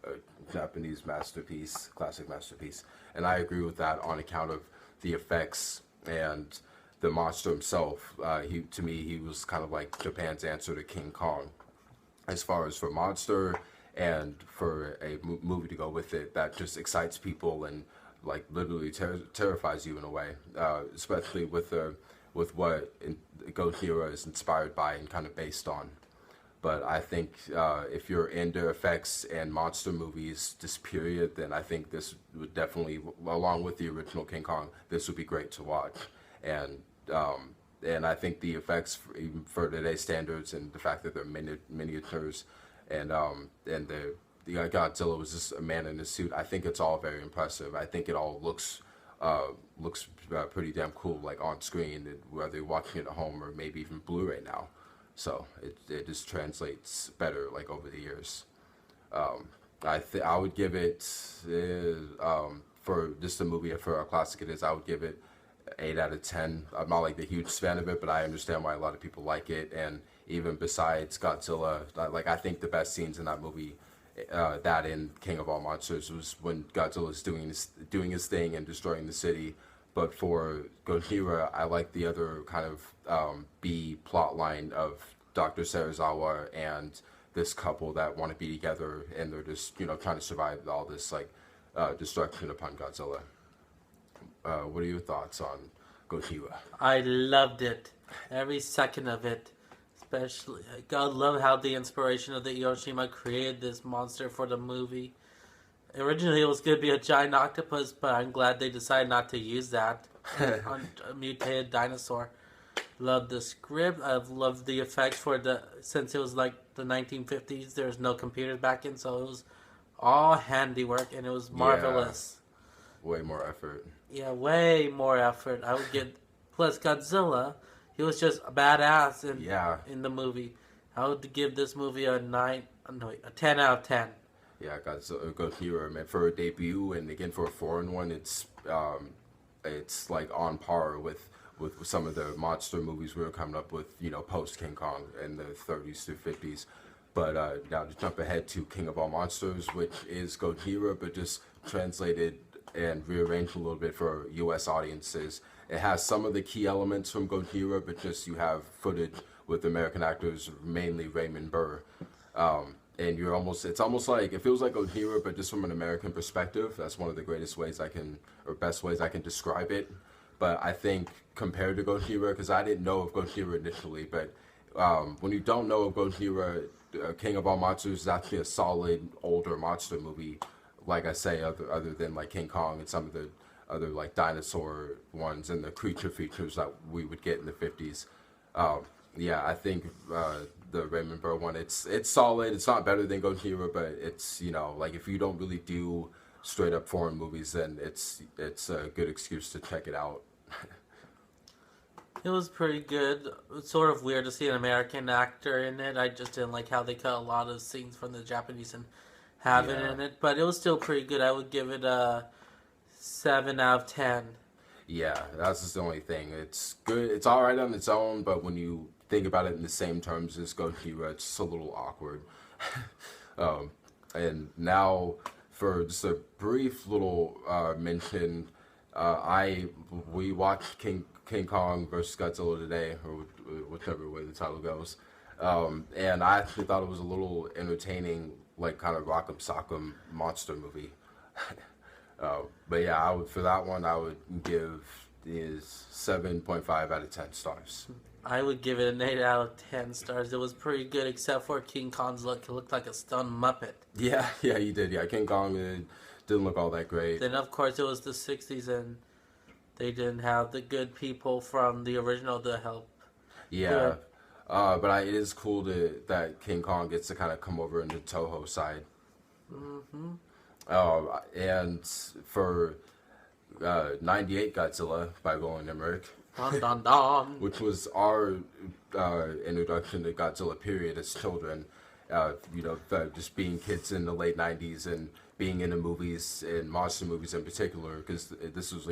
a Japanese masterpiece, classic masterpiece. And I agree with that on account of the effects and the monster himself. To me, he was kind of like Japan's answer to King Kong as far as for monster and for a movie to go with it that just excites people and like literally terrifies you in a way, especially with what Gojira is inspired by and kind of based on. But I think if you're into effects and monster movies, this period, then I think this would definitely, along with the original King Kong, this would be great to watch. And and I think the effects, even for today's standards, and the fact that they're miniatures, and the Godzilla was just a man in a suit. I think it's all very impressive. I think it all looks pretty damn cool, like on screen, whether you're watching it at home or maybe even Blu-ray now. So it just translates better like over the years. I would give it for just a movie for a classic it is. I would give it 8 out of 10. I'm not like the huge fan of it, but I understand why a lot of people like it. And even besides Godzilla, like I think the best scenes in that movie, that in King of All Monsters, was when Godzilla is doing his thing and destroying the city. But for Gojira, I like the other kind of B plot line of Dr. Serizawa and this couple that want to be together, and they're just trying to survive all this like destruction upon Godzilla. What are your thoughts on Gojira? I loved it, every second of it. Especially, God love how the inspiration of the Hiroshima created this monster for the movie. Originally, it was going to be a giant octopus, but I'm glad they decided not to use that on a mutated dinosaur. Love the script. I've loved the effects since it was like the 1950s. There was no computers back in, so it was all handiwork, and it was marvelous. Yeah, way more effort. Yeah, way more effort. I would get plus Godzilla. He was just a badass in the movie. I would give this movie a 10 out of 10. Yeah, Gojira, man, for a debut and again for a foreign one, it's like on par with some of the monster movies we were coming up with, post King Kong in the 30s through 50s. But now to jump ahead to King of All Monsters, which is Gojira, but just translated and rearranged a little bit for U.S. audiences. It has some of the key elements from Gojira, but just you have footage with American actors, mainly Raymond Burr. And it's almost like, it feels like Gojira, but just from an American perspective. That's one of the best ways I can describe it. But I think compared to Gojira, because I didn't know of Gojira initially, but when you don't know of Gojira, King of All Monsters is actually a solid older monster movie. Like I say, other than like King Kong and some of the other like dinosaur ones and the creature features that we would get in the 50s. Yeah, I think the Raymond Burr one, it's solid. It's not better than Gojira, but it's like if you don't really do straight up foreign movies, then it's a good excuse to check it out. It was pretty good. It's sort of weird to see an American actor in it. I just didn't like how they cut a lot of scenes from the Japanese and have it in it, but it was still pretty good. I would give it a 7 out of 10. Yeah, that's just the only thing. It's good. It's all right on its own, but when you think about it in the same terms as Gojira, it's just a little awkward. And now, for just a brief little mention, we watched King Kong versus Godzilla today, or whichever way the title goes, and I actually thought it was a little entertaining, like kind of rock'em sock'em monster movie. But yeah, for that one, I would give is 7.5 out of 10 stars. I would give it an 8 out of 10 stars. It was pretty good, except for King Kong's look. He looked like a stunned Muppet. Yeah, he did. Yeah, King Kong didn't look all that great. Then, of course, it was the 60s, and they didn't have the good people from the original to help. Yeah, but it is cool that King Kong gets to kind of come over in the Toho side. Mm-hmm. And for 98 Godzilla by Roland Emmerich, Dun, dun, dun. which was our introduction to Godzilla period as children. Just being kids in the late 90s and being into movies and monster movies in particular, because this was,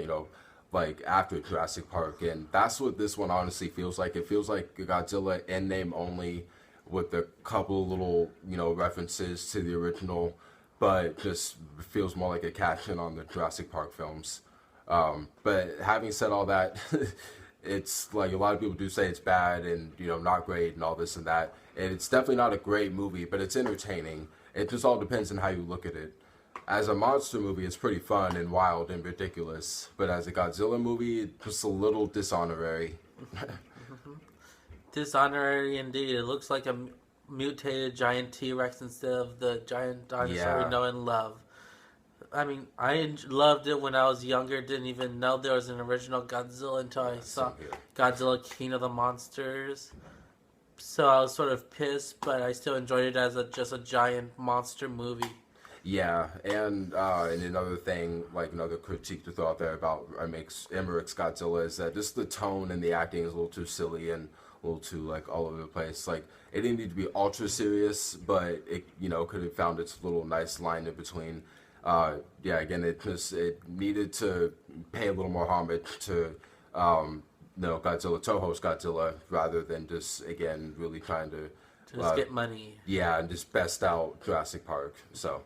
like after Jurassic Park. And that's what this one honestly feels like. It feels like Godzilla in name only, with a couple little, references to the original, but just feels more like a caption on the Jurassic Park films. But having said all that, it's like a lot of people do say it's bad and not great and all this and that. And it's definitely not a great movie, but it's entertaining. It just all depends on how you look at it. As a monster movie, it's pretty fun and wild and ridiculous. But as a Godzilla movie, it's just a little dishonorary. Dishonorary indeed. It looks like a mutated giant T-Rex instead of the giant dinosaur we know and love. I mean, I loved it when I was younger. Didn't even know there was an original Godzilla until I saw Godzilla King of the Monsters. So I was sort of pissed, but I still enjoyed it as just a giant monster movie. Yeah, and another thing, like another critique to throw out there about Emmerich's Godzilla is that just the tone and the acting is a little too silly and a little too like all over the place. Like it didn't need to be ultra serious, but it could have found its little nice line in between. Again, it needed to pay a little more homage to Godzilla, Toho's Godzilla, rather than just again really trying to just get money. Yeah, and just best out Jurassic Park. So,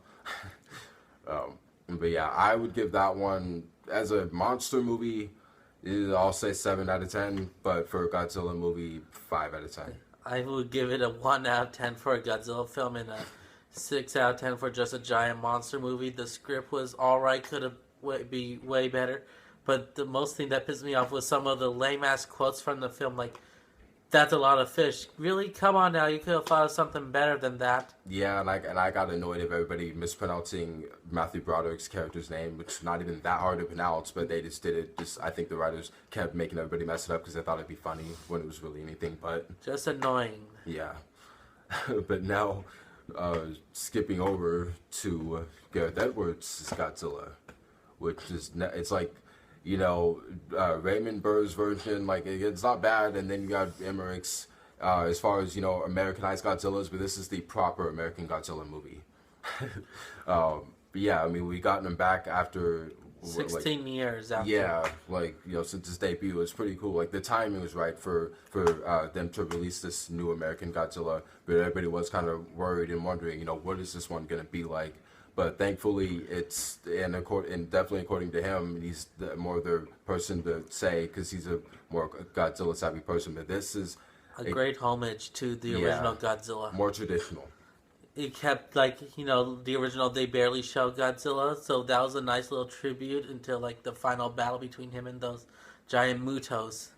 but yeah, I would give that one as a monster movie. I'll say 7 out of 10, but for a Godzilla movie, 5 out of 10. I would give it a 1 out of 10 for a Godzilla film and a 6 out of 10 for just a giant monster movie. The script was alright, could have be way better. But the most thing that pissed me off was some of the lame-ass quotes from the film, like, that's a lot of fish. Really? Come on now, you could have thought of something better than that. Yeah, and I got annoyed of everybody mispronouncing Matthew Broderick's character's name, which is not even that hard to pronounce, but they just did it. I think the writers kept making everybody mess it up because they thought it'd be funny when it was really anything but... Just annoying. Yeah. But now, skipping over to Gareth Edwards' Godzilla, which is... It's like... Raymond Burr's version, like, it's not bad, and then you got Emmerich's, as far as, Americanized Godzillas, but this is the proper American Godzilla movie. But yeah, I mean, we gotten him back after... 16 years after. Yeah, since his debut, it's pretty cool. Like, the timing was right for them to release this new American Godzilla, but everybody was kind of worried and wondering, what is this one going to be like? But thankfully, it's and definitely according to him, he's more the person to say because he's a more Godzilla savvy person. But this is a great homage to the original Godzilla. More traditional. It kept the original. They barely show Godzilla, so that was a nice little tribute until the final battle between him and those giant Mutos.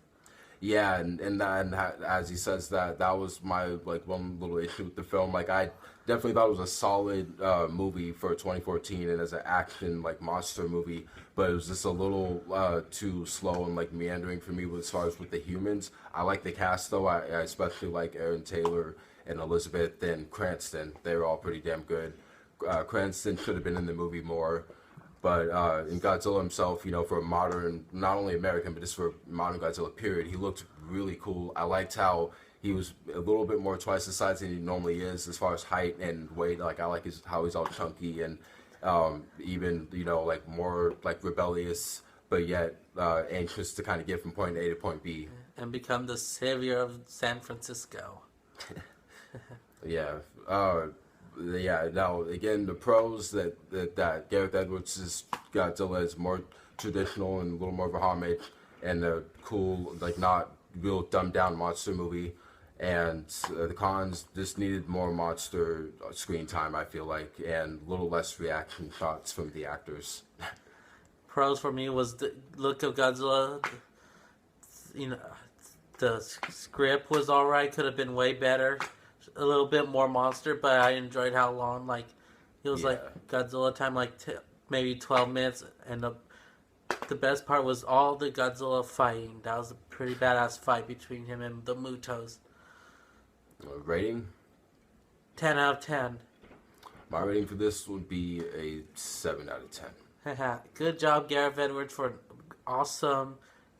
Yeah, and as he says that was my one little issue with the film. I definitely thought it was a solid movie for 2014 and as an action monster movie, but it was just a little too slow and meandering for me as far as with the humans. I like the cast though. I especially like Aaron Taylor and Elizabeth and Cranston. They were all pretty damn good. Cranston should have been in the movie more. But in Godzilla himself, for a modern, not only American, but just for modern Godzilla period, he looked really cool. I liked how he was a little bit more twice the size than he normally is as far as height and weight. I like how he's all chunky and even, more rebellious, but yet anxious to kind of get from point A to point B. And become the savior of San Francisco. Yeah. Now again, the pros that Gareth Edwards' Godzilla is more traditional and a little more of a homage, and a cool, not real dumbed down monster movie. And the cons just needed more monster screen time, I feel like, and a little less reaction shots from the actors. Pros for me was the look of Godzilla. The script was alright, could have been way better. A little bit more monster, but I enjoyed how long, it was Godzilla time, maybe 12 minutes, and the best part was all the Godzilla fighting. That was a pretty badass fight between him and the Mutos. Rating? 10 out of 10. My rating for this would be a 7 out of 10. Good job, Gareth Edwards, for an awesome